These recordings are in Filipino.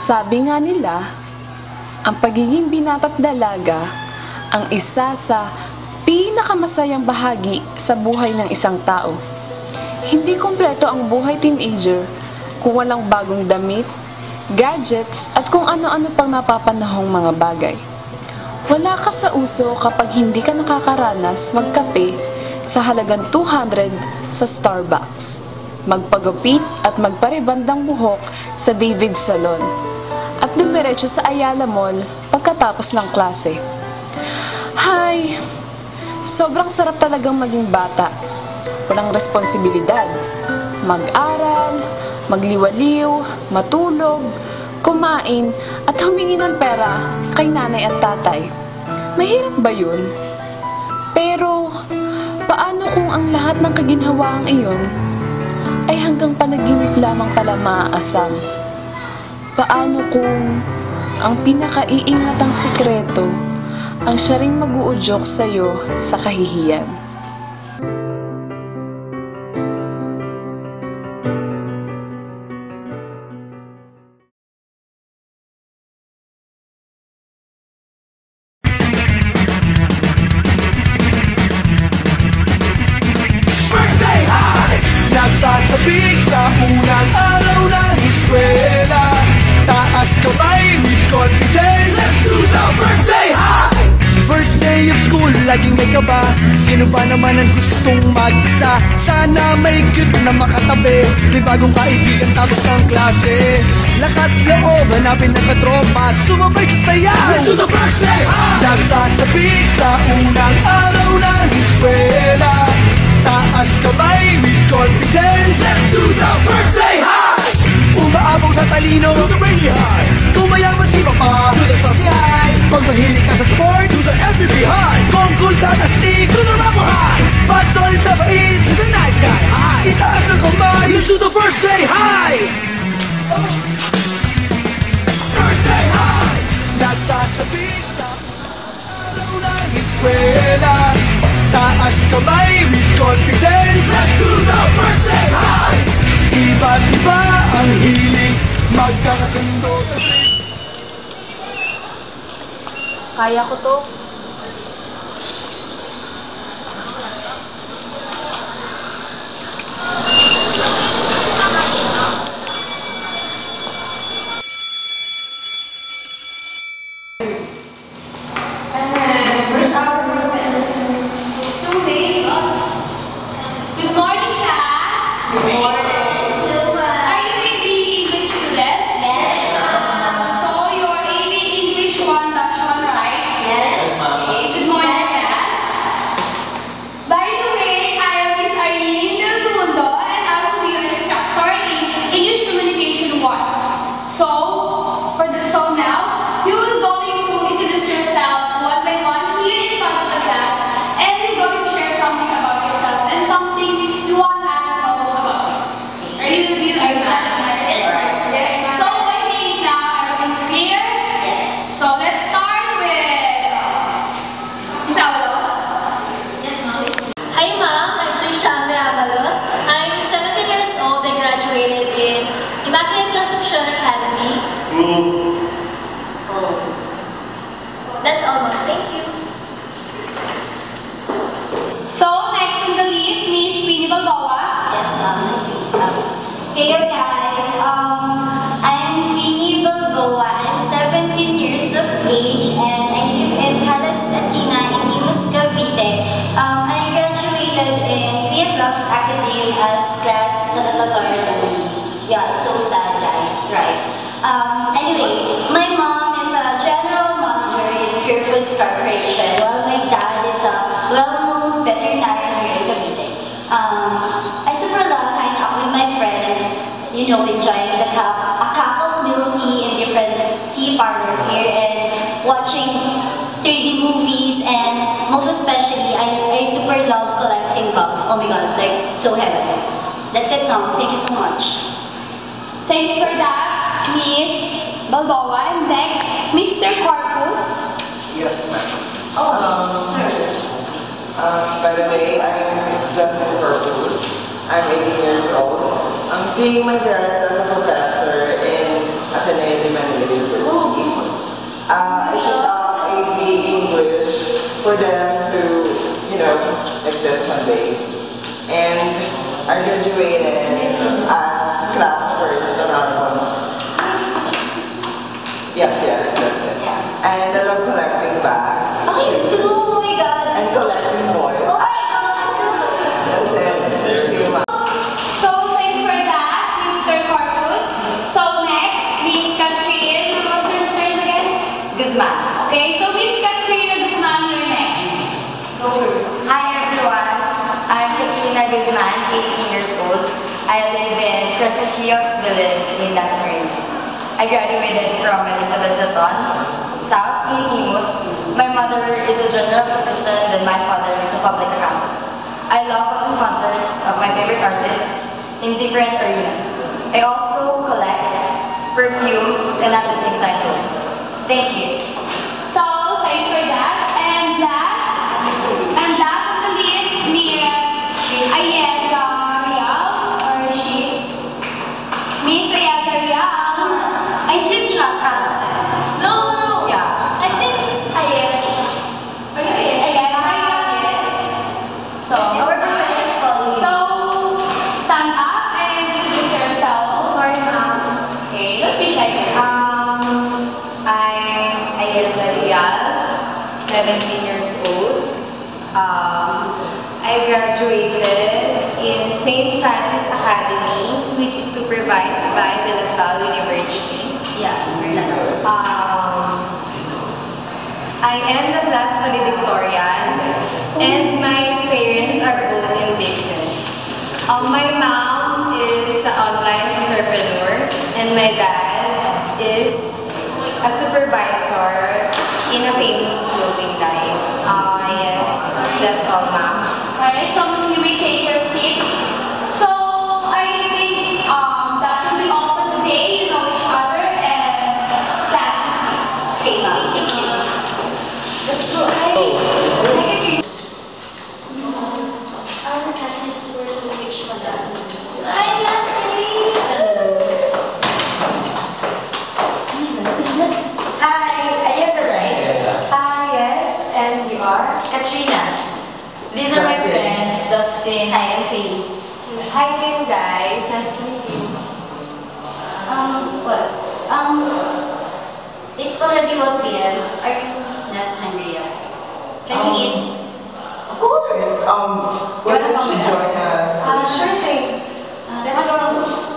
Sabi nga nila, ang pagiging binata't dalaga ang isa sa pinakamasayang bahagi sa buhay ng isang tao. Hindi kumpleto ang buhay teenager kung walang bagong damit, gadgets, at kung ano-ano pang napapanahong mga bagay. Wala ka sa uso kapag hindi ka nakakaranas magkape sa halagang 200 sa Starbucks, magpagupit at magparibandang buhok sa David Salon, at dumiretso sa Ayala Mall pagkatapos ng klase. Hay! Sobrang sarap talagang maging bata. Walang responsibilidad. Mag-aral, magliwaliw, matulog, kumain, at humingi ng pera kay nanay at tatay. Mahirap ba yun? Pero, paano kung ang lahat ng kaginhawaang iyon ay hanggang panaginip lamang pala maaasam? Paano kung ang pinakaiingatang sikreto ang siya ring mag-uudyok sa'yo sa kahihiyan? Birthday high! Nagsasabik sa unang araw ng eskwela. Taas kamay with confidence. Let's do the birthday high! First day of school, laging may kaba. Sino ba naman ang gustong mag-isa? Sana may cute na makatabi. May bagong kaibigan tapos ng klase. Lakas loob, hanapin ng katropa. Sumabay sa saya. Let's do the birthday high! Nagsasabik sa unang araw ng eskwela. Taas kamay with confidence. Let's do the birthday high! Umaabaw sa talino, do the birthday high! Kung mayaman di ba pa, do the birthday high! Pag mahilig ka sa sport, do the MVP high! Kung cool sa tastig, do the ramo high! Pag solid sa bait, do the nice guy high! Itaas ng kamay, let's do the birthday high! Birthday high! Nagsasabik sa araw ng eskwela. Taas kamay with confidence. Let's do the birthday high! Iba't iba ang hilig, magkakasundo sa trip. Kaya ko to. Good morning, class. Good morning. Are you AB English student? Yes. So you're AB English 1-1, right? Yes. Okay. Good morning, class. By the way, I am Miss Arlene Del Mundo, and I will be your instructor in English Communication 1. So now you will going to introduce yourself one by one here in front of the class, and you're going to share something about yourself and something you want us to know about you. Are you ready? Yes. So I think now everything's clear. Yes. So let's start with Miss Avalos. Yes, ma'am. Hi, ma'am. I'm Trishana Avalos. I'm 17 years old. I graduated in Immaculate Conception Academy. That's all, ma'am. Thank you. So next in the list, Miss Queenie Balboa. Yes, ma'am. Hey guys, I'm Queenie Balboa. I'm 17 years of age and I live in Palace Atina in Imus, Cavite. I graduated in PFLux Academy as class valedictorian. Yeah, so sad guys, right? Anyway, my mom is a general manager in Pure Foods Corporation while my dad is a well-known veterinarian here in Cavite. I super love hanging out with my friends, you know, enjoying a cup of milk tea in different tea parlors here and watching 3D movies, and most especially, I super love collecting cups. Oh my god, like so heavy. That's it now. Thank you so much. Thanks for that, Miss Balboa. And next, Mr. Corpus. Yes, ma'am. Oh, sir. By the way, I'm Justin Corpus. I'm 18 years old. I'm seeing my dad as a professor in Ateneo de Manila birthday. And I graduated as class first around one. Yes, that's it. Yeah. And I love collecting bags. Okay, oh my God. And collecting boys. Oh my God. That's it. See you, ma'am. So, thanks for that, Mr. Corpus. So, next, Miss Catherine. What's your turn again? Guzman. Okay, so Miss Katrina Guzman, you're next. Hi everyone. I'm Katrina Guzman, 18 years old. I live in Crescent Village in Las Marinas. I graduated from Elizabeth Zaton, South Pilipinos. My mother is a general physician and my father is a public accountant. I love watching concerts of my favorite artists in different arenas. I also collect perfumes and at the same time clothes. Thank you. So, thanks for that. And last on the list, Miss Ayesa Rial, or she? Miss Ayesa Rial. I should shut up. No. Yeah. I think Ayesha. Or Ayesa Rial. So, Our professor is calling you. so, stand up and introduce yourself. Sorry, ma'am. Okay, let's be shy. I'm Ayesa Rial, 17 years old. I graduated in St. Francis Academy, which is supervised by the La Salle University. Yeah, I am the class valedictorian, and my parents are both in business. My mom is an online entrepreneur, and my dad is a supervisor in a famous clothing line. Yes, that's all, ma'am. Alright, so you may take your seat. So, I think that will be all for today. You know each other and class. Okay, ma'am. Thank you. Let's go. Our classmates were so rich, madam. Hi, Leslie. Hi, Ayesa, right? Yes, and you are? Katrina. These are my friends, Justin. Hi, I'm Faye. Hi to you guys. Nice to meet you. What? It's already 1 p.m. Are you not hungry yet? Can we eat? Of course. Why wanna don't come you with us? join us? Sure thing. Let's go.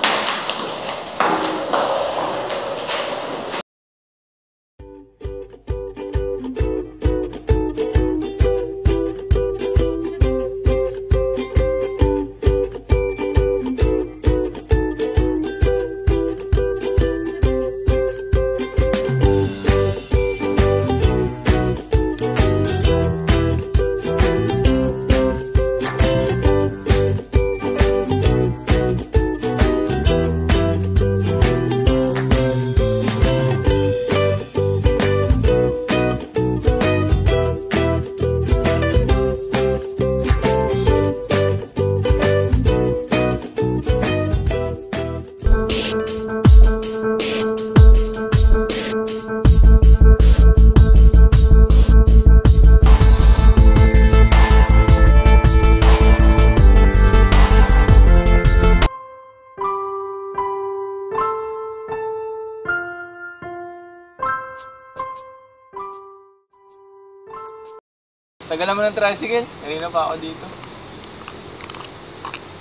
Tagal naman ng tricycle. Kanina pa ako dito.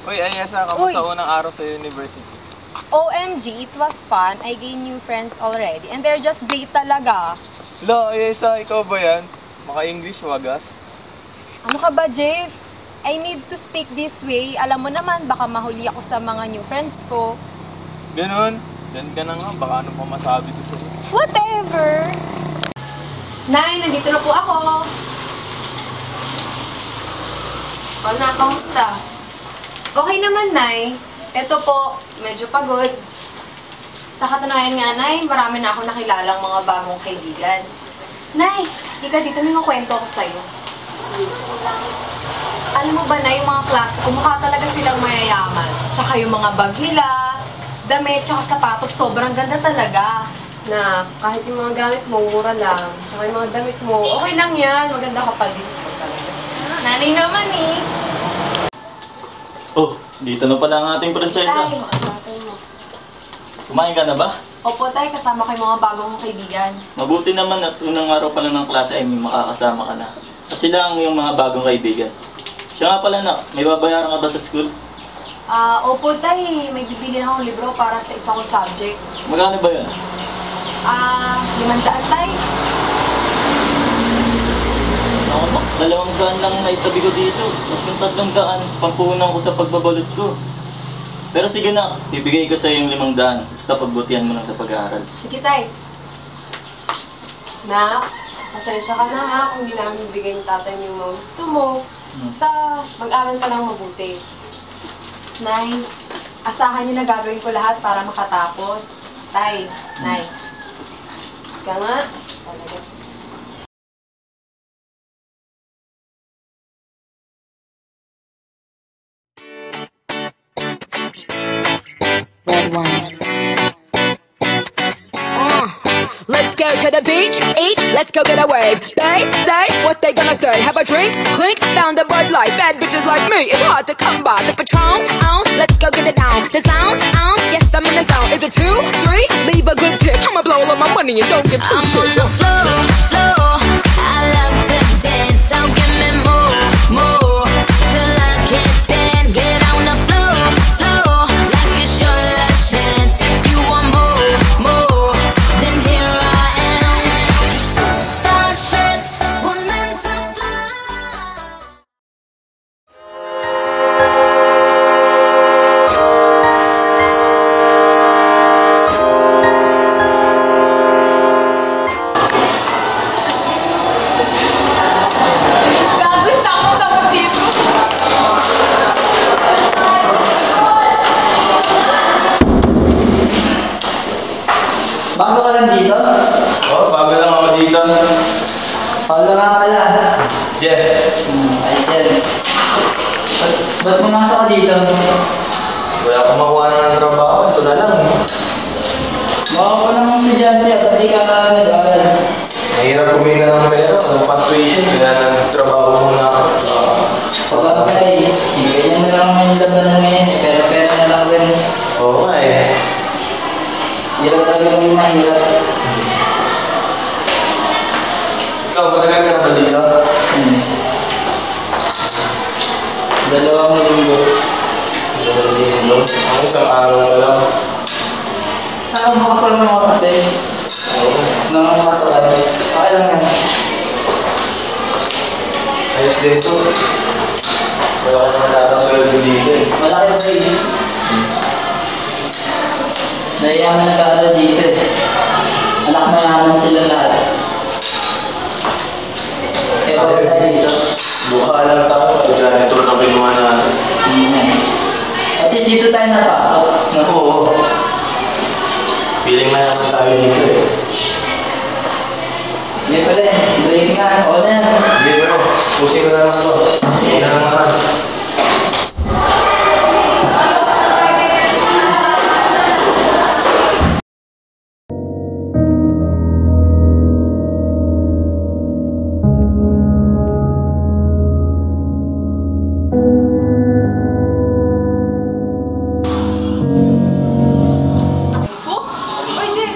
Uy, Ayesa, kamusta unang araw sa university? OMG, it was fun. I gained new friends already. And they're just great talaga. Lo, Ayesa, ikaw ba yan? Maka-English, wagas? Ano ka ba, Jeff? I need to speak this way. Alam mo naman, baka mahuli ako sa mga new friends ko. Ganun. Diyan ka na nga. Baka ano pa masabi ko sa'yo. Whatever! Nay, nandito na po ako. O na, kamusta? Okay naman, Nay. Ito po, medyo pagod. Sa katunayan nga, Nay, marami na ako nakilalang mga bagong kaibigan. Nay, ika dito, may kwento ako sa'yo. Alam mo ba na yung mga klase ko, mukha talaga silang mayayaman. Tsaka yung mga bag nila, damit, tsaka sapatos, sobrang ganda talaga. Na kahit yung mga gamit mo, mura lang. Tsaka yung mga damit mo, okay lang yan. Maganda ka pa din. Nanay naman eh. Oh, dito na pala ang ating prinsesa. Tay, mga tatay mo. Kumain ka na ba? Opo, tay, kasama ko yung mga bagong kaibigan. Mabuti naman at unang araw pa lang ng klase ay may makakasama ka na. At sila ang iyong mga bagong kaibigan. Siya nga pala na, may babayaran ka ba sa school? Opo, tay, may bibili na akong libro para sa isang subject. Magkano ba yun? 500, tay. Ako, 200 lang naitabi ko dito. At yung 300, pampuhunan ko sa pagbabalot ko. Pero sige na, bibigay ko sa iyo yung 500. Basta pagbutihan mo lang sa pag-aaral. Sige, tay. Nak, pasensya ka na ha kung di namin bibigay ng tatay mo yung mga gusto mo. Basta mag-aral ka lang mabuti. Nay, asahan niyo na gagawin ko lahat para makatapos. Tay, Nay. Ika nga. Talaga. Let's go to the beach, eat, let's go get a wave. They say what they gonna say. Have a drink, clink, down the Bud Light. Bad bitches like me, it's hard to come by. The Patron, let's go get it down. The sound, yes, I'm in the zone. If it's 2, 3, leave a good tip. I'ma blow all of my money and don't give two shit. I'm on the floor, floor. I love to dance, so give me more, more. Till I can't stand, get on the floor, floor. Like it's your last chance. If you want more, more, then here I am. Starships were meant to fly. Bago ka lang dito? Oh, bago lang ako dito. Paolo nga pala. Jeff, Ay, Jen. Ba't pumasok ka dito? wala akong makuha ng trabaho. Ito na lang. Baka ko namang estudyante at hindi ka nag-aaral. Mahirap kumita ng pera. Walang pang-tuition. Kaya nagtrabaho muna ako. Sabagay, ganyan na lang yung labanan ngayon. Pero pera na lang rin. Oo nga eh. Hirap talaga yung mahirap. Ikaw, matagal ka na ba dito? Dalawang linggo. Ang isang araw na lang. Nakabukol mo ako kasi. Nangangasakan. Okay lang yan. Ayos din to. Wala ka naman nakasweldo dito eh. Malaki ba yun? Nahiyaman nag-aaral dito eh. Anak mayaman sila lahat. Kaya wala dito. Buka lang tayo. Janitor na kinuha natin. At least dito tayo napasok. Oo. Feeling na naman tayo dito eh. Hindi pa rin. Break nga. O na yan. Hindi bro. Pusing na naman to. Hindi na naman. Uy, Jess!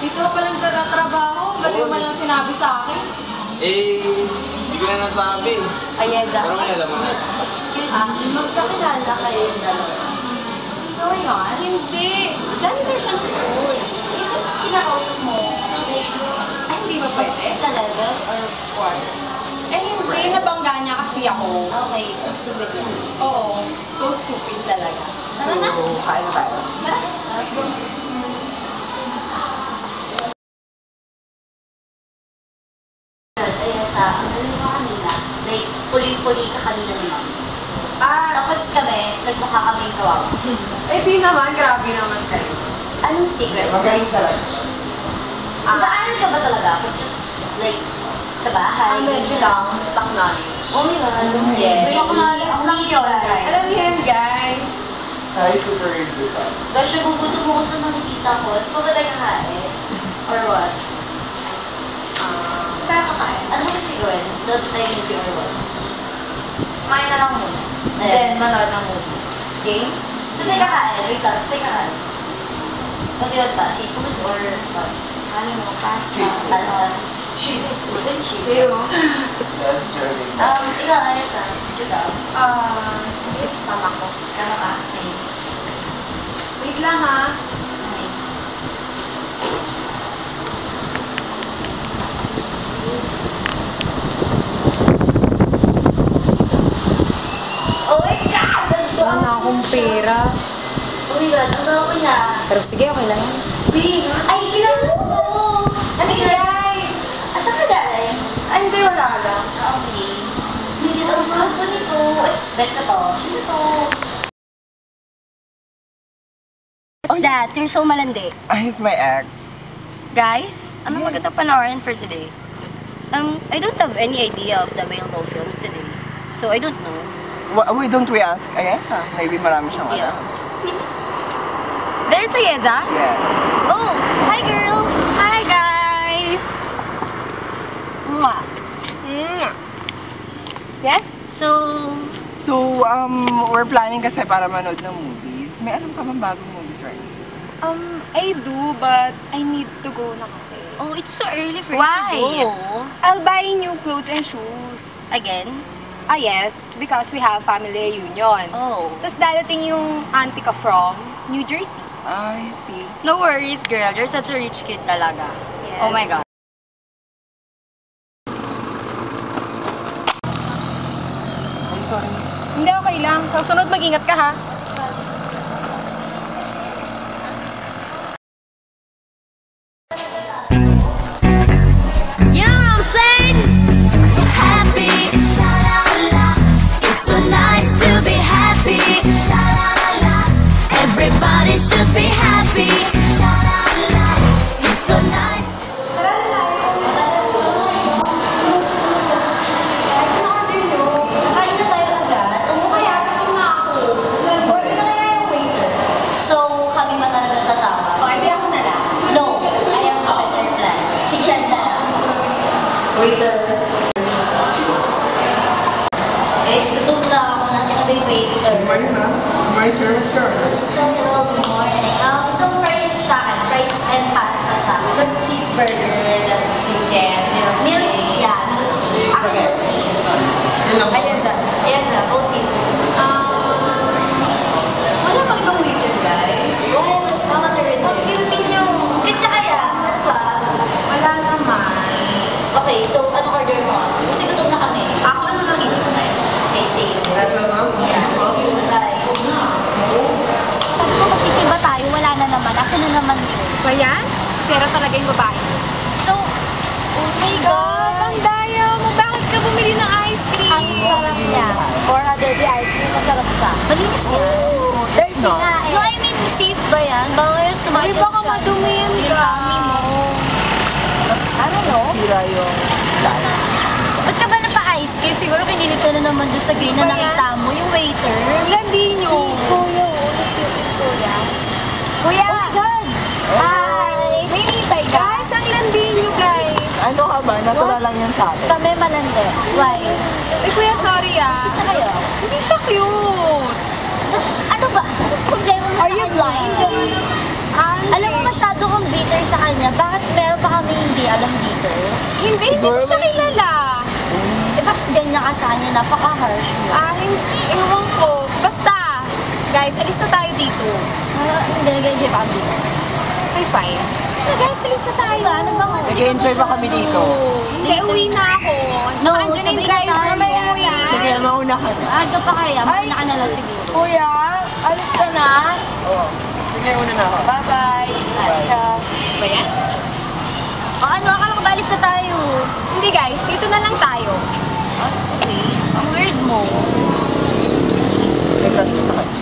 Dito ka palang trabaho. Ba't yung man lang sinabi sa akin? Eh, hindi ko na nasabi. Ayeda. Pero may alam mo na. Magkakilala kayo yung dalawa. Going on? Hindi. Janitor siya ng school. Kinakausap mo, like, Ay, hindi ba pwede? sa level or what? Eh, hindi. Nabangga niya kasi ako. Okay, stupid yan. Oo. So stupid talaga. Tara na. Kain tayo. Tara, let's go. Kaya sa, ano mo kanina, like, puli-puli ka kanina naman. Tapos kami, nagmukha kami kawawa. Eh, di naman. Grabe naman kayo. Anong secret? Magaling talaga. Nag-aaral ka ba talaga? Like, sa bahay? Medyo lang. Stuck na. Oh my God. Yes. So, ako lang yun, guys. Alam niyo yan, guys. Ay, super good. Dahil siya bubuto-bukas na nakikita ko, di pa ba tayo kakain? Or what? Kaya kakain. Ano ba kasi gawin? Doon tayo hindi or what? Kumain na lang muna. Then, manood ng movie. Game? So, tayo kakain. Wait lang, tayo kakain. What do you want ba? Street food or what? Ano mo? Pasta? Talon? Street food. Street food. Ikaw, ano ka? Judo? Tama ko. Ano ka? Okay. Wait lang ha. Okay. Oh my God! Wala na akong pera. Oh my God, ang gawa ko niya. Pero sige, okay lang yan. Ay, kailangan mo! Ano guys? Asa ka galing? Ay, hindi, wala lang. Okay. Hindi ito ang mahal ko nito. Bet na to. Sino to? Oh, Dad, you're so malandi. He's my ex. Guys, anong magandang panoorin for today? I don't have any idea of the available films today. So, I don't know. Why don't we ask Ayesa? Maybe marami siyang Yeah. alam. There's Ayeza. Yeah. Oh, hi girl. Hi guys. Mwah. Yes? So, we're planning kasi para manood ng movies. May alam ka bang bagong movies right now? I do, but I need to go na kasi. Oh, it's so early for Why? you to go. I'll buy new clothes and shoes. Again? Yes, because we have family reunion. Oh. Tapos dadating yung auntie ko from New Jersey. I see. No worries, girl. You're such a rich kid talaga. Yes. Oh my God. I'm sorry, miss. Hindi, okay lang. Sa sunod, mag-ingat ka ha. You know what I'm saying? Happy, sha-la-la. It's so nice to be happy, sha-la-la. Everybody should be happy, sha-la-la. It's so nice. Nakain na tayo agad. Ano kaya? Gutom na ako. Order na kaya yung waiter. So, kami ba talaga tatawag? O, hindi ako na lang. No, I have a better plan. Si Chen na lang. Waiter. Eh, gutom na ako na sinabi waiter. Kumain na. Kumain, sir. So, hello, good morning. Gusto mo fries sa akin? Fries and pasta sa akin. With cheeseburger, chicken, milk tea. Yeah, milk tea. Milk tea. Ayan na. Ayan na. Okay. Wala bang ibang waiter, guys? Well, tama na rin. Ang cute nyo. Cute na kaya? Mas pa? Wala naman. Okay, so ano order mo? Kasi gutom na kami. Ako ano lang ito? Okay, thank you. That's all, ma'am? Yeah. Bye. Sabi ko, magtitiba tayo. Wala na naman. Akin na naman yun. Ba yan? Pero talaga yung babae. So, oh my God. Ang daya mo. Bakit ka bumili ng ice cream? Ang sarap niya. 400 the ice cream. Masarap siya. Malinis niya. Dirty No. na eh. No, I mean, safe ba yan? Bawal yung tumagal Ay, baka madumihan Yung ka. tummy mo. I don't know. Tira yung lana. Ba't ka ba napa-ice cream? Siguro kinilit ka na naman doon sa green na Ba yan? nakita mo. Yung waiter. Landi nyo. Kuya. Kuya. Oh my God. Hi. May hintay ka? Guys, ang landi nyo, guys. Ano ka ba? Natural lang yan sa atin. Kami malandi. Why? Eh, kuya, sorry ah. Isa kayo. Hindi siya cute. Ano ba? Problema mo Are sa you kanya? blind? Alam mo, masyado kong bitter sa kanya. Bakit meron pa kami hindi alam dito? Hindi ko siya kilala. Eh, bakit ganyan ka sa kanya? Napaka-harsh mo. Ewan ko. Basta, guys, alis na tayo dito. Hindi, nag-enjoy pa kami dito. Okay, fine. Guys, alis na tayo. Ano ba? Nag-enjoy ba kami dito? Hindi, uwi na ako. No, Andyan na yung sabi na driver. tayo. May uwi. Sige, mauna ka na. Aga pa kaya. Mauna ka na lang siguro. Kuya, alis ka na. Oo. Sige, una na ako. Bye-bye. Bye. Ba yan? Ano, akala ko balis na tayo. Hindi guys, dito na lang tayo. Okay. Ang weird mo. Nag-rush ka sa kanya.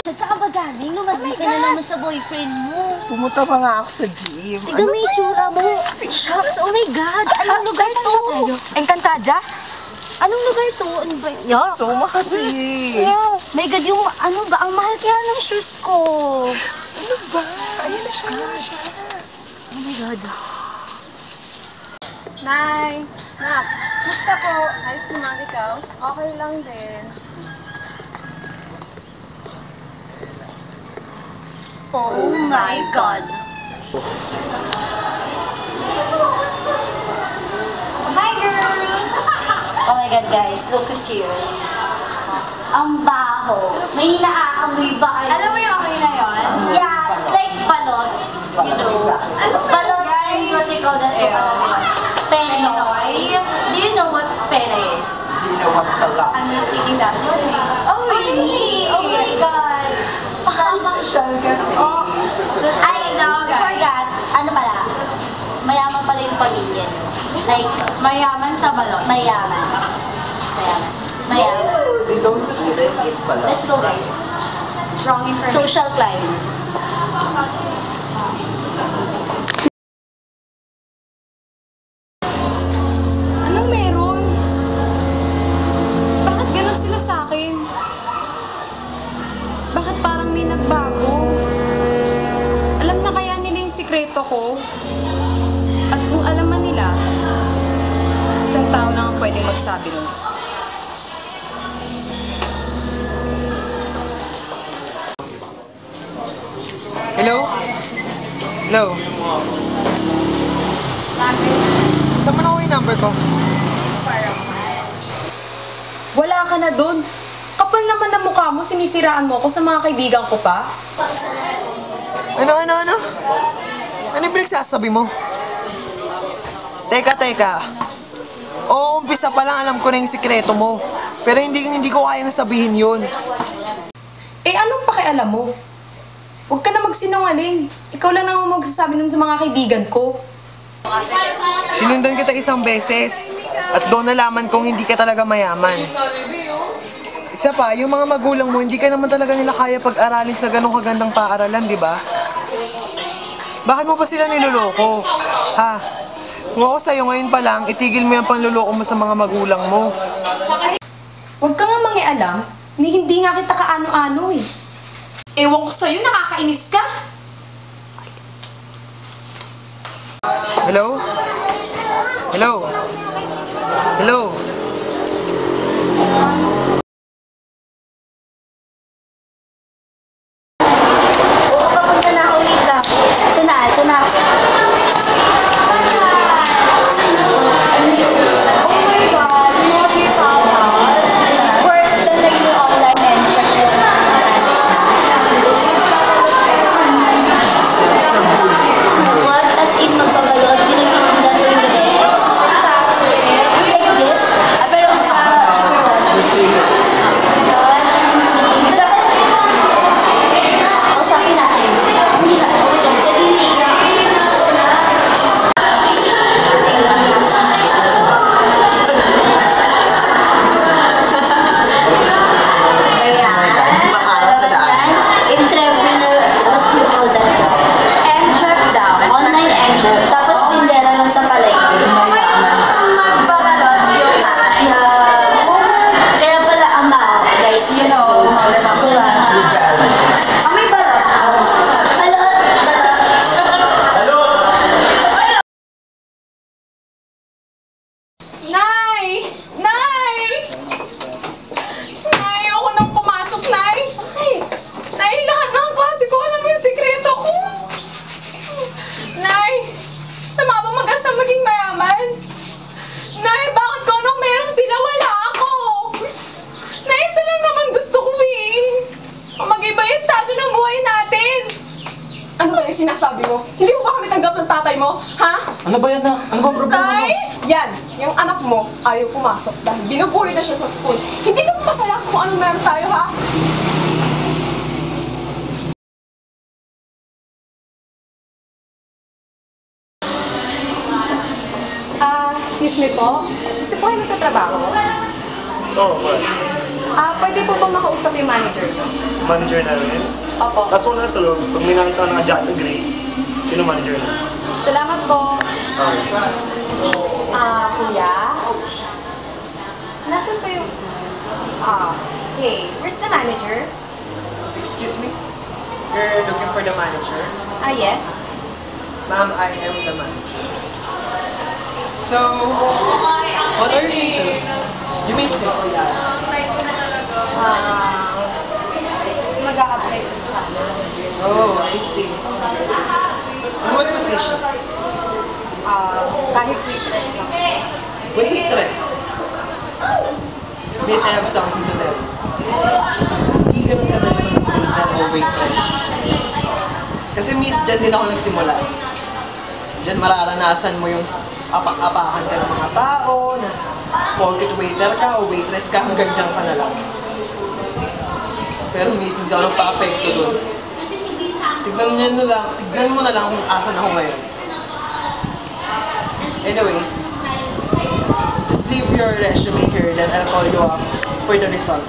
Saan ka ba galing? Lumabas ka na naman sa boyfriend mo. Pumunta pa nga ako sa gym. Tignan mo yung tsura mo. Shucks, oh my God. Anong lugar to? Encantadia? Anong lugar to? Ano ba? Yuck. So, makati. My God, yung ano ba? Ang mahal kaya ng shoes ko. Ano ba? Ayan na siya. Oh my God. Nay! Nak! Musta po? Ayos naman ikaw? Okay lang din. Oh my God. Hi, girls! Oh my God, guys. Look who's here. Ang baho. May naaamoy ba kayo? Alam mo yung amoy na yun? Yeah, it's like balot. You know. Balot and what they call that? Penoy. Do you know what pena is? Do you know what's the luck? I'm not thinking that one. Oh, really? Oh my God. Oh, I know, before that, ano pala, mayaman pala yung pamilya niyo. Like, mayaman sa balot. Mayaman. Mayaman. Mayaman. They don't see it pala. Let's go, guys. Wrong information. Social climb. Anong meron? Bakit ganun sila sa akin? Bakit parang may nagbago? Alam na kaya nila yung sikreto ko? At kung alam man nila, isang tao lang ang pwedeng magsabi nun. Hello? Hello? Saan mo nakuha yung number ko? Wala ka na dun. Kapal naman na mukha mo, sinisiraan mo ako sa mga kaibigan ko pa. Ano? Ano yung pinagsasabi mo? Teka. Oo, umpisa pa lang alam ko na yung sikreto mo. Pero hindi ko kayang sabihin yun. Eh, anong pakialam mo? Huwag ka na magsinungaling. Ikaw lang naman magsasabi nun sa mga kaibigan ko. Sinundan kita isang beses. At doon nalaman kong hindi ka talaga mayaman. Isa pa, yung mga magulang mo, hindi ka naman talaga nila kaya pag-aralin sa ganong kagandang paaralan, di ba? Bakit mo pa sila niloloko? Ha? Kung ako sa'yo ngayon pa lang, itigil mo yung panluloko mo sa mga magulang mo. Huwag ka nga mangialam, hindi nga kita kaano-ano eh. Ewan ko sa'yo, nakakainis ka. Hello? Hello? Hello? Oo, papunta na ako dito. Ito na. Oh my God, you know what you found out? Worse than the new online mentorship. What? As in magbabalot? Ginagin nila tuwing gabi? Like this? Pero usapin natin. Hindi na. Entrepreneur, what you call that? Entrep daw. Online entrep. Tapos tindera lang sa palengke. Magbabalot yung kaya pala ang baho, guys. You know, diba? May balot. Nay! Nay! Nay, ako nang pumasok, Nay! Nay, lahat ng klase ko alam yung sikreto ko! Nay! Sama ba mag-asa maging mayaman? Nay, bakit ko nung meron sila, wala ako? Nay, ito lang naman gusto ko eh! Mag-iba yung estado ng buhay natin! Ano ba yung sinasabi mo? Hindi mo ba kami tanggap ng tatay mo? Ha? Ano ba yan, Nak? Ano ba problema mo? Tay, yan, yung anak mo ayaw pumasok dahil binubuli na siya sa school. Hindi ka masaya kung anong meron tayo, ha? Excuse me po. Ito po kayo nagtatrabaho? Oo, well, Pwede po bang makausap yung manager ko? manager namin. Opo. Tapos wala sa loob, pag may nakita ka ng jacket na gray, sino manager na? Salamat po. Okay. Kuya? Nasaan po yung... hey, where's the manager? Excuse me? You're looking for the manager? Ah, yes? Ma'am, I am the manager. So, what are you into? You meet him? Mag-a-apply ko sa amin. Oh, I see. And what position? Kahit waitress lang. Waitress. Wait, I have something to tell you. Hindi ganun kadali mag-waiter o waitress. Kasi dyan din ako nagsimula. Dyan mararanasan mo yung apak-apakan ka ng mga tao, na porkit waiter ka o waitress ka, hanggang dyan ka na lang. Pero minsan hindi ako nagpa-apekto doon. Tignan mo na lang kung asan ako ngayon. Anyways, just leave your resume here, then I'll call you up for the result.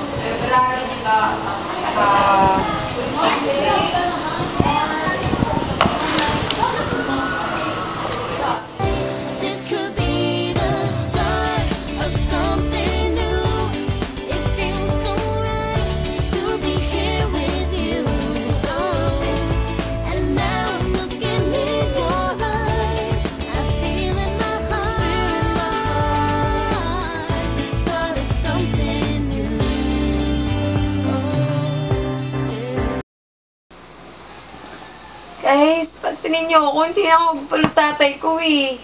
This could be the start of something new. It feels so right to be here with you. And now I'm looking in your eyes. I feel in my heart the start of something new. Guys, pansinin niyo ako. Hindi na ako magpapalo tatay ko eh.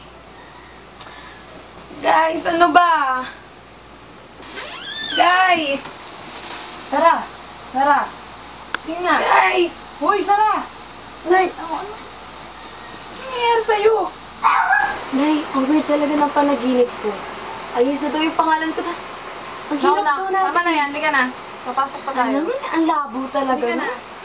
Guys, ano ba? Guys! Sara! Sara! Sige nga! Guys! Hoy, Sara! Nay! Ano nangyayari sa'yo? Nay, ang weird talaga ng panaginip ko. Ayos na daw yung pangalan ko, tas ang hirap daw natin. Tama na yan, hindi ka na. Papasok pa tayo. Alam mo na, ang labo talaga Hindi ka na. na.